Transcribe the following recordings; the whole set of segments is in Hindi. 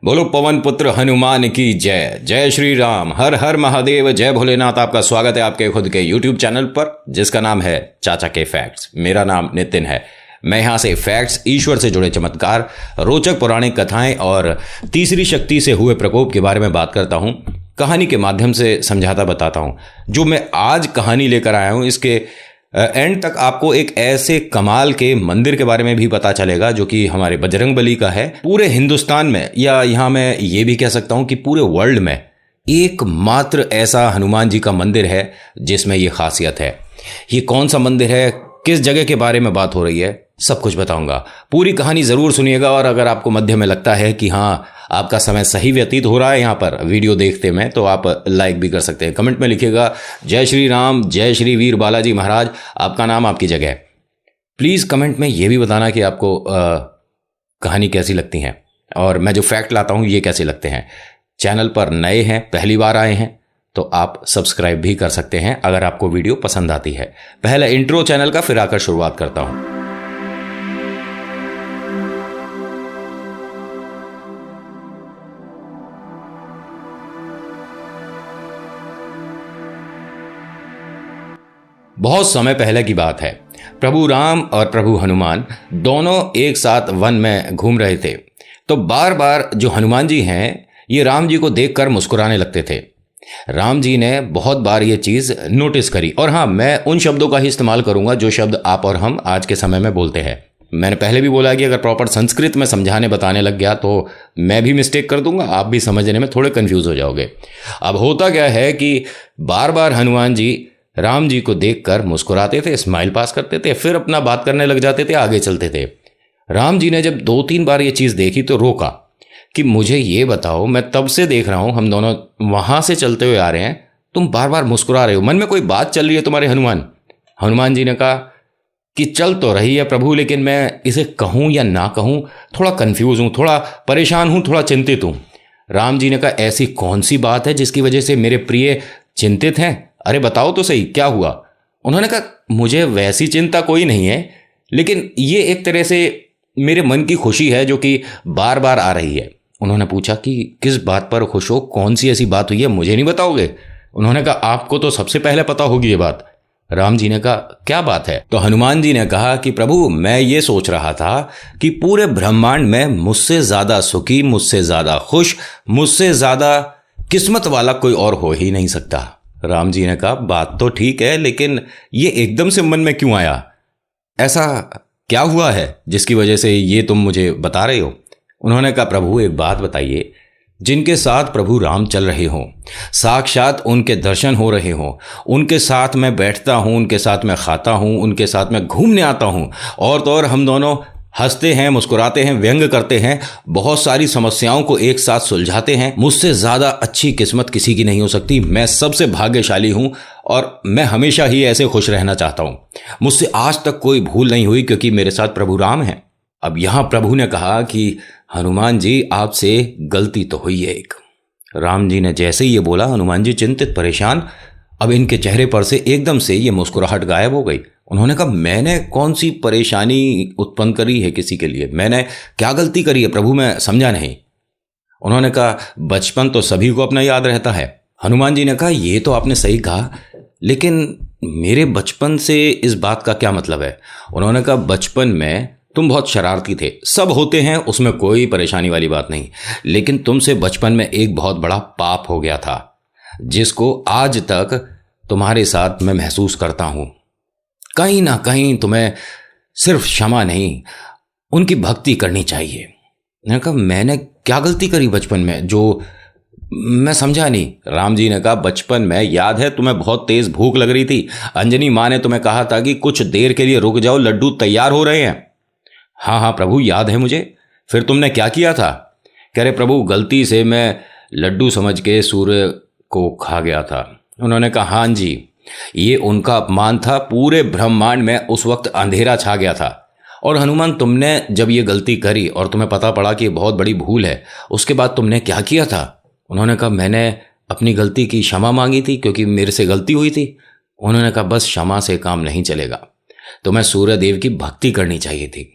बोलो पवन पुत्र हनुमान की जय। जय श्री राम, हर हर महादेव, जय भोलेनाथ। आपका स्वागत है आपके खुद के YouTube चैनल पर जिसका नाम है चाचा के फैक्ट्स। मेरा नाम नितिन है। मैं यहाँ से फैक्ट्स, ईश्वर से जुड़े चमत्कार, रोचक पौराणिक कथाएं और तीसरी शक्ति से हुए प्रकोप के बारे में बात करता हूँ। कहानी के माध्यम से समझाता बताता हूँ। जो मैं आज कहानी लेकर आया हूँ इसके एंड तक आपको एक ऐसे कमाल के मंदिर के बारे में भी पता चलेगा जो कि हमारे बजरंगबली का है। पूरे हिंदुस्तान में, या यहाँ मैं ये भी कह सकता हूँ कि पूरे वर्ल्ड में एकमात्र ऐसा हनुमान जी का मंदिर है जिसमें ये खासियत है। ये कौन सा मंदिर है, किस जगह के बारे में बात हो रही है, सब कुछ बताऊंगा। पूरी कहानी ज़रूर सुनिएगा। और अगर आपको मध्य में लगता है कि हाँ आपका समय सही व्यतीत हो रहा है यहाँ पर वीडियो देखते में, तो आप लाइक भी कर सकते हैं। कमेंट में लिखिएगा जय श्री राम, जय श्री वीर बालाजी महाराज, आपका नाम आपकी जगह। प्लीज़ कमेंट में ये भी बताना कि आपको कहानी कैसी लगती हैं और मैं जो फैक्ट लाता हूँ ये कैसे लगते हैं। चैनल पर नए हैं, पहली बार आए हैं तो आप सब्सक्राइब भी कर सकते हैं अगर आपको वीडियो पसंद आती है। पहले इंट्रो चैनल का, फिर आकर शुरुआत करता हूँ। बहुत समय पहले की बात है। प्रभु राम और प्रभु हनुमान दोनों एक साथ वन में घूम रहे थे। तो बार बार जो हनुमान जी हैं ये राम जी को देखकर मुस्कुराने लगते थे। राम जी ने बहुत बार ये चीज़ नोटिस करी। और हाँ, मैं उन शब्दों का ही इस्तेमाल करूंगा जो शब्द आप और हम आज के समय में बोलते हैं। मैंने पहले भी बोला कि अगर प्रॉपर संस्कृत में समझाने बताने लग गया तो मैं भी मिस्टेक कर दूंगा, आप भी समझने में थोड़े कंफ्यूज हो जाओगे। अब होता क्या है कि बार बार हनुमान जी राम जी को देखकर मुस्कुराते थे, स्माइल पास करते थे, फिर अपना बात करने लग जाते थे, आगे चलते थे। राम जी ने जब 2-3 बार ये चीज़ देखी तो रोका कि मुझे ये बताओ, मैं तब से देख रहा हूँ, हम दोनों वहाँ से चलते हुए आ रहे हैं, तुम बार बार मुस्कुरा रहे हो, मन में कोई बात चल रही है तुम्हारे हनुमान। हनुमान जी ने कहा कि चल तो रही है प्रभु, लेकिन मैं इसे कहूँ या ना कहूँ, थोड़ा कन्फ्यूज़ हूँ, थोड़ा परेशान हूँ, थोड़ा चिंतित हूँ। राम जी ने कहा ऐसी कौन सी बात है जिसकी वजह से मेरे प्रिय चिंतित हैं? अरे बताओ तो सही, क्या हुआ? उन्होंने कहा मुझे वैसी चिंता कोई नहीं है, लेकिन ये एक तरह से मेरे मन की खुशी है जो कि बार बार आ रही है। उन्होंने पूछा कि किस बात पर खुश हो, कौन सी ऐसी बात हुई है, मुझे नहीं बताओगे? उन्होंने कहा आपको तो सबसे पहले पता होगी ये बात। राम जी ने कहा क्या बात है? तो हनुमान जी ने कहा कि प्रभु मैं ये सोच रहा था कि पूरे ब्रह्मांड में मुझसे ज़्यादा सुखी, मुझसे ज़्यादा खुश, मुझसे ज़्यादा किस्मत वाला कोई और हो ही नहीं सकता। राम जी ने कहा बात तो ठीक है, लेकिन ये एकदम से मन में क्यों आया? ऐसा क्या हुआ है जिसकी वजह से ये तुम मुझे बता रहे हो? उन्होंने कहा प्रभु एक बात बताइए, जिनके साथ प्रभु राम चल रहे हों, साक्षात उनके दर्शन हो रहे हों, उनके साथ मैं बैठता हूँ, उनके साथ मैं खाता हूँ, उनके साथ मैं घूमने आता हूँ, और तो और हम दोनों हंसते हैं, मुस्कुराते हैं, व्यंग करते हैं, बहुत सारी समस्याओं को एक साथ सुलझाते हैं। मुझसे ज़्यादा अच्छी किस्मत किसी की नहीं हो सकती। मैं सबसे भाग्यशाली हूँ और मैं हमेशा ही ऐसे खुश रहना चाहता हूँ। मुझसे आज तक कोई भूल नहीं हुई क्योंकि मेरे साथ प्रभु राम हैं। अब यहाँ प्रभु ने कहा कि हनुमान जी आपसे गलती तो हुई है एक। राम जी ने जैसे ही ये बोला, हनुमान जी चिंतित परेशान, अब इनके चेहरे पर से एकदम से ये मुस्कुराहट गायब हो गई। उन्होंने कहा मैंने कौन सी परेशानी उत्पन्न करी है किसी के लिए? मैंने क्या गलती करी है प्रभु, मैं समझा नहीं। उन्होंने कहा बचपन तो सभी को अपना याद रहता है। हनुमान जी ने कहा ये तो आपने सही कहा, लेकिन मेरे बचपन से इस बात का क्या मतलब है? उन्होंने कहा बचपन में तुम बहुत शरारती थे, सब होते हैं, उसमें कोई परेशानी वाली बात नहीं, लेकिन तुमसे बचपन में एक बहुत बड़ा पाप हो गया था जिसको आज तक तुम्हारे साथ मैं महसूस करता हूँ। कहीं ना कहीं तुम्हें सिर्फ क्षमा नहीं, उनकी भक्ति करनी चाहिए। मैंने कहा मैंने क्या गलती करी बचपन में जो मैं समझा नहीं? राम जी ने कहा बचपन में याद है तुम्हें बहुत तेज भूख लग रही थी, अंजनी माँ ने तुम्हें कहा था कि कुछ देर के लिए रुक जाओ, लड्डू तैयार हो रहे हैं। हाँ हाँ प्रभु याद है मुझे। फिर तुमने क्या किया था? कह रहे प्रभु गलती से मैं लड्डू समझ के सूर्य को खा गया था। उन्होंने कहा हाँ जी, ये उनका अपमान था। पूरे ब्रह्मांड में उस वक्त अंधेरा छा गया था। और हनुमान तुमने जब ये गलती करी और तुम्हें पता पड़ा कि ये बहुत बड़ी भूल है, उसके बाद तुमने क्या किया था? उन्होंने कहा मैंने अपनी गलती की क्षमा मांगी थी क्योंकि मेरे से गलती हुई थी। उन्होंने कहा बस क्षमा से काम नहीं चलेगा, तुम्हें सूर्य देव की भक्ति करनी चाहिए थी।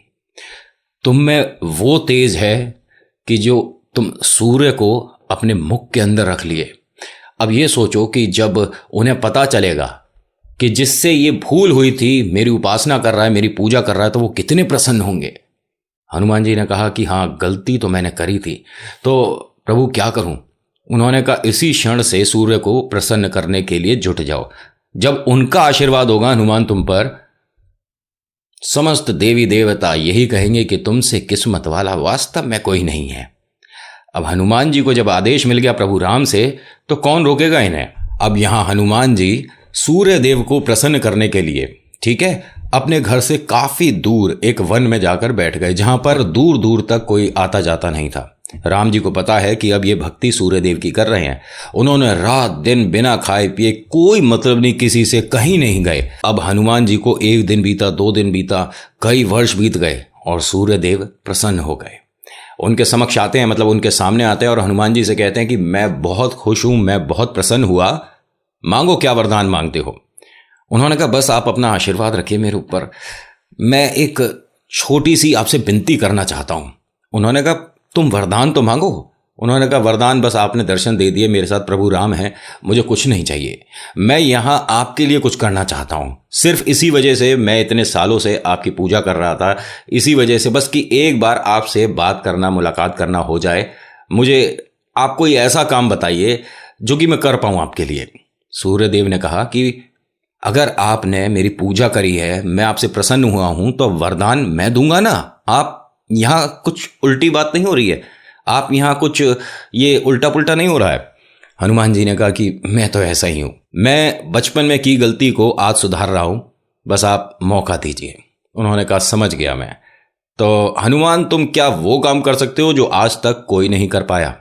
तुम में वो तेज है कि जो तुम सूर्य को अपने मुख के अंदर रख लिए। अब ये सोचो कि जब उन्हें पता चलेगा कि जिससे ये भूल हुई थी मेरी उपासना कर रहा है, मेरी पूजा कर रहा है, तो वो कितने प्रसन्न होंगे। हनुमान जी ने कहा कि हाँ, गलती तो मैंने करी थी, तो प्रभु क्या करूं। उन्होंने कहा इसी क्षण से सूर्य को प्रसन्न करने के लिए जुट जाओ। जब उनका आशीर्वाद होगा हनुमान तुम पर, समस्त देवी देवता यही कहेंगे कि तुमसे किस्मत वाला वास्तव में कोई नहीं है। अब हनुमान जी को जब आदेश मिल गया प्रभु राम से, तो कौन रोकेगा इन्हें। अब यहां हनुमान जी सूर्य देव को प्रसन्न करने के लिए, ठीक है, अपने घर से काफी दूर एक वन में जाकर बैठ गए, जहां पर दूर दूर तक कोई आता जाता नहीं था। राम जी को पता है कि अब ये भक्ति सूर्य देव की कर रहे हैं। उन्होंने रात दिन बिना खाए पिए, कोई मतलब नहीं, किसी से कहीं नहीं गए। अब हनुमान जी को 1 दिन बीता, 2 दिन बीता, कई वर्ष बीत गए और सूर्य देव प्रसन्न हो गए। उनके समक्ष आते हैं, मतलब उनके सामने आते हैं और हनुमान जी से कहते हैं कि मैं बहुत खुश हूं, मैं बहुत प्रसन्न हुआ, मांगो क्या वरदान मांगते हो। उन्होंने कहा बस आप अपना आशीर्वाद रखिए मेरे ऊपर, मैं एक छोटी सी आपसे विनती करना चाहता हूं। उन्होंने कहा तुम वरदान तो मांगो। उन्होंने कहा वरदान बस आपने दर्शन दे दिए, मेरे साथ प्रभु राम हैं, मुझे कुछ नहीं चाहिए। मैं यहां आपके लिए कुछ करना चाहता हूं, सिर्फ इसी वजह से मैं इतने सालों से आपकी पूजा कर रहा था, इसी वजह से बस कि एक बार आपसे बात करना, मुलाकात करना हो जाए। मुझे आप कोई ऐसा काम बताइए जो कि मैं कर पाऊं आपके लिए। सूर्यदेव ने कहा कि अगर आपने मेरी पूजा करी है, मैं आपसे प्रसन्न हुआ हूं, तो वरदान मैं दूंगा ना। आप यहां कुछ उल्टी बात नहीं हो रही है, आप यहां कुछ ये उल्टा पुल्टा नहीं हो रहा है। हनुमान जी ने कहा कि मैं तो ऐसा ही हूं, मैं बचपन में की गलती को आज सुधार रहा हूं, बस आप मौका दीजिए। उन्होंने कहा समझ गया मैं। तो हनुमान तुम क्या वो काम कर सकते हो जो आज तक कोई नहीं कर पाया।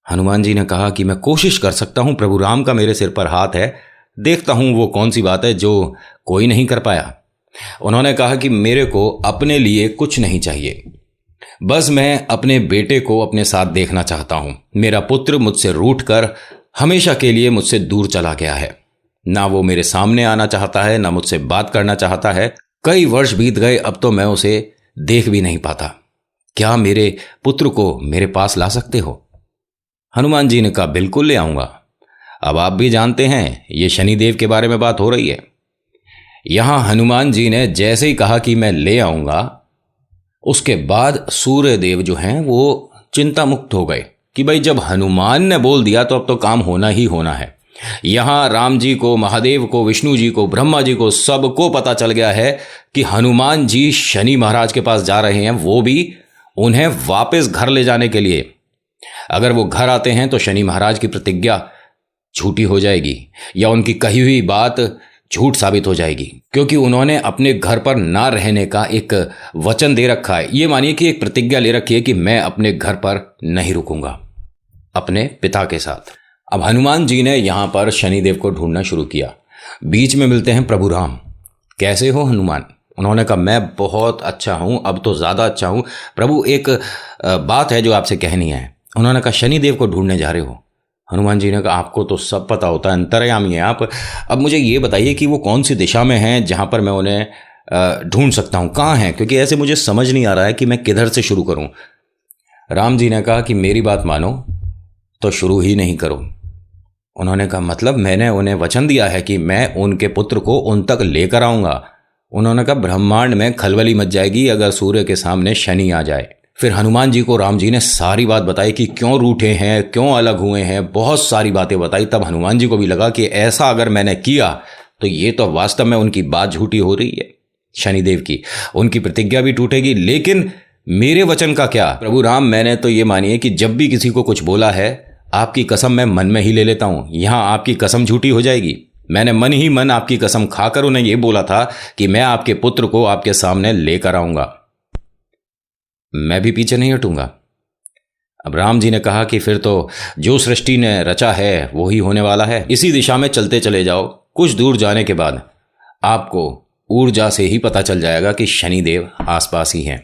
हनुमान जी ने कहा कि मैं कोशिश कर सकता हूं, प्रभु राम का मेरे सिर पर हाथ है, देखता हूं वो कौन सी बात है जो कोई नहीं कर पाया। उन्होंने कहा कि मेरे को अपने लिए कुछ नहीं चाहिए, बस मैं अपने बेटे को अपने साथ देखना चाहता हूं। मेरा पुत्र मुझसे रूठकर हमेशा के लिए मुझसे दूर चला गया है, ना वो मेरे सामने आना चाहता है, ना मुझसे बात करना चाहता है। कई वर्ष बीत गए, अब तो मैं उसे देख भी नहीं पाता। क्या मेरे पुत्र को मेरे पास ला सकते हो। हनुमान जी ने कहा बिल्कुल ले आऊंगा। अब आप भी जानते हैं ये शनिदेव के बारे में बात हो रही है। यहां हनुमान जी ने जैसे ही कहा कि मैं ले आऊंगा, उसके बाद सूर्यदेव जो हैं वो चिंता मुक्त हो गए कि भाई जब हनुमान ने बोल दिया तो अब तो काम होना ही होना है। यहां राम जी को, महादेव को, विष्णु जी को, ब्रह्मा जी को, सबको पता चल गया है कि हनुमान जी शनि महाराज के पास जा रहे हैं, वो भी उन्हें वापस घर ले जाने के लिए। अगर वो घर आते हैं तो शनि महाराज की प्रतिज्ञा झूठी हो जाएगी या उनकी कही हुई बात झूठ साबित हो जाएगी, क्योंकि उन्होंने अपने घर पर ना रहने का एक वचन दे रखा है। ये मानिए कि एक प्रतिज्ञा ले रखी है कि मैं अपने घर पर नहीं रुकूंगा अपने पिता के साथ। अब हनुमान जी ने यहां पर शनिदेव को ढूंढना शुरू किया। बीच में मिलते हैं प्रभु राम। कैसे हो हनुमान। उन्होंने कहा मैं बहुत अच्छा हूं, अब तो ज्यादा अच्छा हूं प्रभु, एक बात है जो आपसे कहनी है। उन्होंने कहा शनिदेव को ढूंढने जा रहे हो। हनुमान जी ने कहा आपको तो सब पता होता है, अंतर्यामी हैं आप। अब मुझे ये बताइए कि वो कौन सी दिशा में हैं जहां पर मैं उन्हें ढूंढ सकता हूं, कहां हैं, क्योंकि ऐसे मुझे समझ नहीं आ रहा है कि मैं किधर से शुरू करूं। राम जी ने कहा कि मेरी बात मानो तो शुरू ही नहीं करो। उन्होंने कहा मतलब मैंने उन्हें वचन दिया है कि मैं उनके पुत्र को उन तक लेकर आऊंगा। उन्होंने कहा ब्रह्मांड में खलबली मच जाएगी अगर सूर्य के सामने शनि आ जाए। फिर हनुमान जी को राम जी ने सारी बात बताई कि क्यों रूठे हैं, क्यों अलग हुए हैं, बहुत सारी बातें बताई। तब हनुमान जी को भी लगा कि ऐसा अगर मैंने किया तो ये तो वास्तव में उनकी बात झूठी हो रही है शनिदेव की, उनकी प्रतिज्ञा भी टूटेगी। लेकिन मेरे वचन का क्या प्रभु राम, मैंने तो ये मानिए कि जब भी किसी को कुछ बोला है आपकी कसम मैं मन में ही ले लेता हूं। यहां आपकी कसम झूठी हो जाएगी। मैंने मन ही मन आपकी कसम खाकर उन्हें यह बोला था कि मैं आपके पुत्र को आपके सामने लेकर आऊंगा, मैं भी पीछे नहीं हटूंगा। अब राम जी ने कहा कि फिर तो जो सृष्टि ने रचा है वो ही होने वाला है, इसी दिशा में चलते चले जाओ। कुछ दूर जाने के बाद आपको ऊर्जा से ही पता चल जाएगा कि शनिदेव आसपास ही हैं।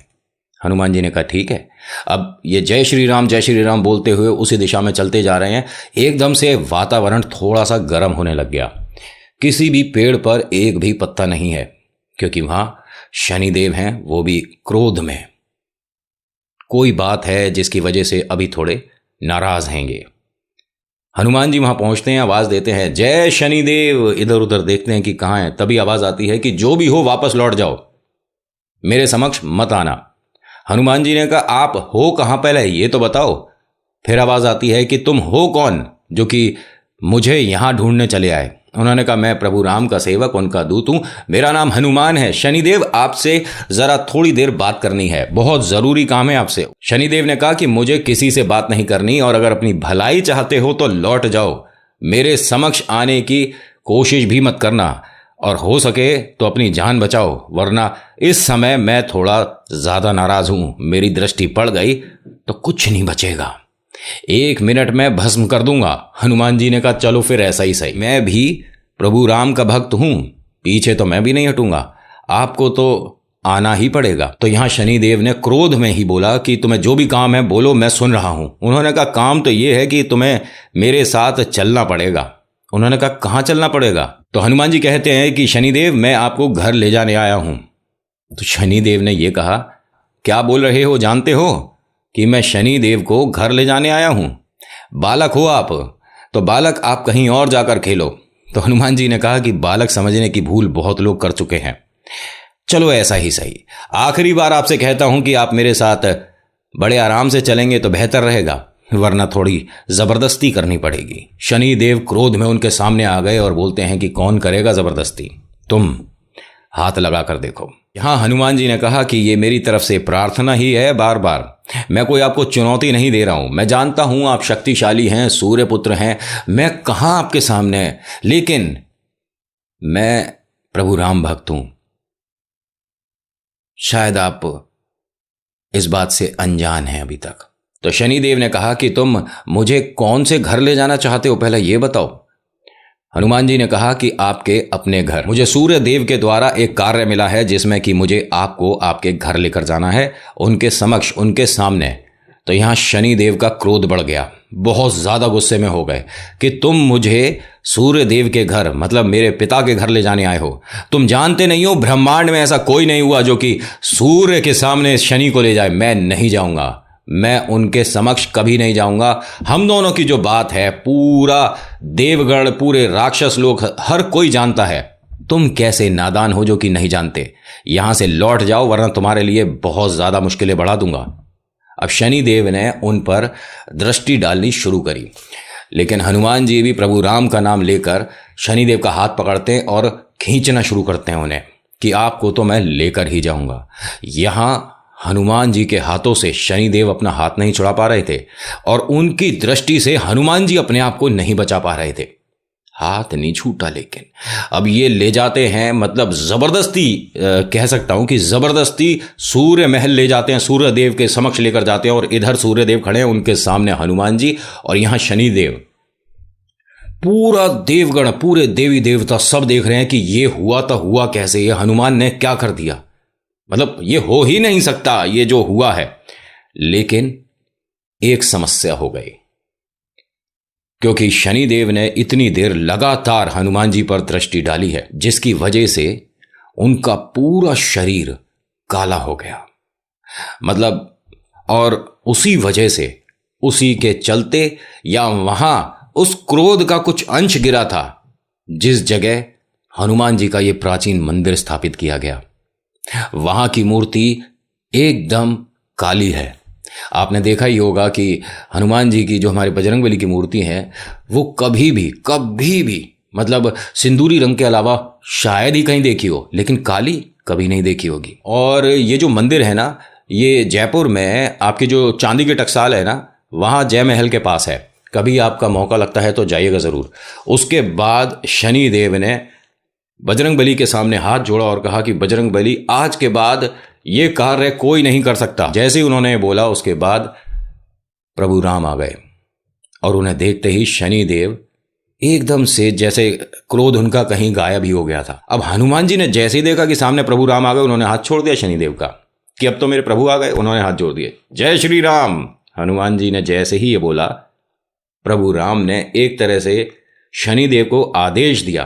हनुमान जी ने कहा ठीक है। अब ये जय श्री राम बोलते हुए उसी दिशा में चलते जा रहे हैं। एकदम से वातावरण थोड़ा सा गर्म होने लग गया। किसी भी पेड़ पर एक भी पत्ता नहीं है, क्योंकि वहां शनिदेव हैं, वो भी क्रोध में। कोई बात है जिसकी वजह से अभी थोड़े नाराज हैंगे। हनुमान जी वहां पहुंचते हैं, आवाज देते हैं जय शनिदेव। इधर उधर देखते हैं कि कहाँ है। तभी आवाज आती है कि जो भी हो वापस लौट जाओ, मेरे समक्ष मत आना। हनुमान जी ने कहा आप हो कहाँ पहले ये तो बताओ। फिर आवाज आती है कि तुम हो कौन जो कि मुझे यहां ढूंढने चले आए। उन्होंने कहा मैं प्रभु राम का सेवक, उनका दूत हूं, मेरा नाम हनुमान है। शनिदेव आपसे जरा थोड़ी देर बात करनी है, बहुत जरूरी काम है आपसे। शनिदेव ने कहा कि मुझे किसी से बात नहीं करनी, और अगर अपनी भलाई चाहते हो तो लौट जाओ, मेरे समक्ष आने की कोशिश भी मत करना, और हो सके तो अपनी जान बचाओ, वरना इस समय मैं थोड़ा ज्यादा नाराज हूं। मेरी दृष्टि पड़ गई तो कुछ नहीं बचेगा, 1 मिनट में भस्म कर दूंगा। हनुमान जी ने कहा चलो फिर ऐसा ही सही, मैं भी प्रभु राम का भक्त हूं, पीछे तो मैं भी नहीं हटूंगा, आपको तो आना ही पड़ेगा। तो यहां शनिदेव ने क्रोध में ही बोला कि तुम्हें जो भी काम है बोलो, मैं सुन रहा हूं। उन्होंने कहा काम तो यह है कि तुम्हें मेरे साथ चलना पड़ेगा। उन्होंने कहा कहां चलना पड़ेगा? तो हनुमान जी कहते हैं कि शनिदेव मैं आपको घर ले जाने आया हूं। तो शनिदेव ने यह कहा क्या बोल रहे हो, जानते हो कि मैं शनिदेव को घर ले जाने आया हूं? बालक हो आप, तो बालक आप कहीं और जाकर खेलो। तो हनुमान जी ने कहा कि बालक समझने की भूल बहुत लोग कर चुके हैं, चलो ऐसा ही सही, आखिरी बार आपसे कहता हूं कि आप मेरे साथ बड़े आराम से चलेंगे तो बेहतर रहेगा, वरना थोड़ी जबरदस्ती करनी पड़ेगी। शनिदेव क्रोध में उनके सामने आ गए और बोलते हैं कि कौन करेगा जबरदस्ती, तुम हाथ लगा कर देखो। यहां हनुमान जी ने कहा कि ये मेरी तरफ से प्रार्थना ही है, बार बार मैं कोई आपको चुनौती नहीं दे रहा हूं। मैं जानता हूं आप शक्तिशाली हैं, सूर्य पुत्र हैं, मैं कहां आपके सामने, लेकिन मैं प्रभु राम भक्त हूं। शायद आप इस बात से अनजान हैं अभी तक। तो शनिदेव ने कहा कि तुम मुझे कौन से घर ले जाना चाहते हो, पहले यह बताओ। हनुमान जी ने कहा कि आपके अपने घर। मुझे सूर्य देव के द्वारा एक कार्य मिला है जिसमें कि मुझे आपको आपके घर लेकर जाना है, उनके समक्ष, उनके सामने। तो यहां शनिदेव का क्रोध बढ़ गया, बहुत ज्यादा गुस्से में हो गए कि तुम मुझे सूर्य देव के घर, मतलब मेरे पिता के घर ले जाने आए हो। तुम जानते नहीं हो ब्रह्मांड में ऐसा कोई नहीं हुआ जो कि सूर्य के सामने शनि को ले जाए। मैं नहीं जाऊंगा, मैं उनके समक्ष कभी नहीं जाऊंगा। हम दोनों की जो बात है पूरा देवगढ़, पूरे राक्षस लोग, हर कोई जानता है। तुम कैसे नादान हो जो कि नहीं जानते। यहां से लौट जाओ वरना तुम्हारे लिए बहुत ज्यादा मुश्किलें बढ़ा दूंगा। अब शनिदेव ने उन पर दृष्टि डालनी शुरू करी, लेकिन हनुमान जी भी प्रभु राम का नाम लेकर शनिदेव का हाथ पकड़ते हैं और खींचना शुरू करते हैं उन्हें कि आपको तो मैं लेकर ही जाऊंगा। यहां हनुमान जी के हाथों से शनिदेव अपना हाथ नहीं छुड़ा पा रहे थे और उनकी दृष्टि से हनुमान जी अपने आप को नहीं बचा पा रहे थे। हाथ नहीं छूटा, लेकिन अब ये ले जाते हैं, मतलब जबरदस्ती कह सकता हूं कि जबरदस्ती सूर्य महल ले जाते हैं, सूर्य देव के समक्ष लेकर जाते हैं। और इधर सूर्य देव खड़े हैं, उनके सामने हनुमान जी, और यहां शनिदेव। पूरा देवगण, पूरे देवी देवता सब देख रहे हैं कि ये हुआ तो हुआ कैसे, ये हनुमान ने क्या कर दिया, मतलब ये हो ही नहीं सकता ये जो हुआ है। लेकिन एक समस्या हो गई, क्योंकि शनिदेव ने इतनी देर लगातार हनुमान जी पर दृष्टि डाली है, जिसकी वजह से उनका पूरा शरीर काला हो गया, मतलब, और उसी वजह से, उसी के चलते या वहां उस क्रोध का कुछ अंश गिरा था जिस जगह हनुमान जी का यह प्राचीन मंदिर स्थापित किया गया। वहां की मूर्ति एकदम काली है। आपने देखा ही होगा कि हनुमान जी की जो हमारे बजरंगबली की मूर्ति है वो कभी भी मतलब सिंदूरी रंग के अलावा शायद ही कहीं देखी हो, लेकिन काली कभी नहीं देखी होगी। और ये जो मंदिर है ना, ये जयपुर में आपकी जो चांदी के टकसाल है ना, वहाँ जय महल के पास है। कभी आपका मौका लगता है तो जाइएगा ज़रूर। उसके बाद शनिदेव ने बजरंगबली के सामने हाथ जोड़ा और कहा कि बजरंगबली, आज के बाद ये कार्य कोई नहीं कर सकता। जैसे ही उन्होंने बोला उसके बाद प्रभु राम आ गए और उन्हें देखते ही शनिदेव एकदम से जैसे क्रोध उनका कहीं गायब ही हो गया था। अब हनुमान जी ने जैसे ही देखा कि सामने प्रभु राम आ गए, उन्होंने हाथ छोड़ दिया शनिदेव का कि अब तो मेरे प्रभु आ गए। उन्होंने हाथ जोड़ दिए, जय श्री राम। हनुमान जी ने जैसे ही ये बोला, प्रभु राम ने एक तरह से शनिदेव को आदेश दिया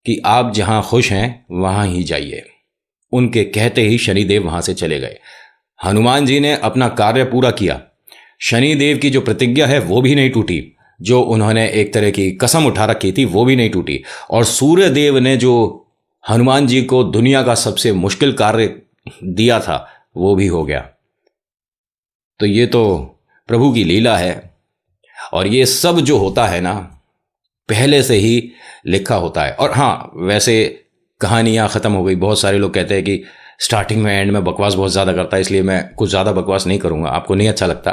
कि आप जहां खुश हैं वहां ही जाइए। उनके कहते ही शनिदेव वहां से चले गए। हनुमान जी ने अपना कार्य पूरा किया। शनिदेव की जो प्रतिज्ञा है वो भी नहीं टूटी, जो उन्होंने एक तरह की कसम उठा रखी थी वो भी नहीं टूटी, और सूर्य देव ने जो हनुमान जी को दुनिया का सबसे मुश्किल कार्य दिया था वो भी हो गया। तो ये तो प्रभु की लीला है, और ये सब जो होता है ना पहले से ही लिखा होता है। और हाँ, वैसे कहानियाँ ख़त्म हो गई। बहुत सारे लोग कहते हैं कि स्टार्टिंग में एंड में बकवास बहुत ज़्यादा करता है, इसलिए मैं कुछ ज़्यादा बकवास नहीं करूँगा, आपको नहीं अच्छा लगता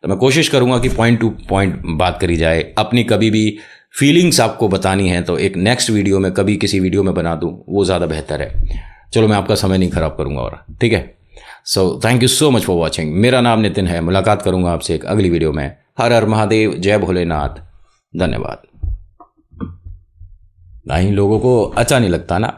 तो मैं कोशिश करूँगा कि पॉइंट टू पॉइंट बात करी जाए। अपनी कभी भी फीलिंग्स आपको बतानी है तो एक नेक्स्ट वीडियो में, कभी किसी वीडियो में बना दूँ, वो ज़्यादा बेहतर है। चलो, मैं आपका समय नहीं ख़राब करूँगा और ठीक है। So thank you so much for watching. मेरा नाम नितिन है। मुलाकात करूँगा आपसे एक अगली वीडियो में। हर हर महादेव, जय भोलेनाथ, धन्यवाद। नहीं, लोगों को अच्छा नहीं लगता ना।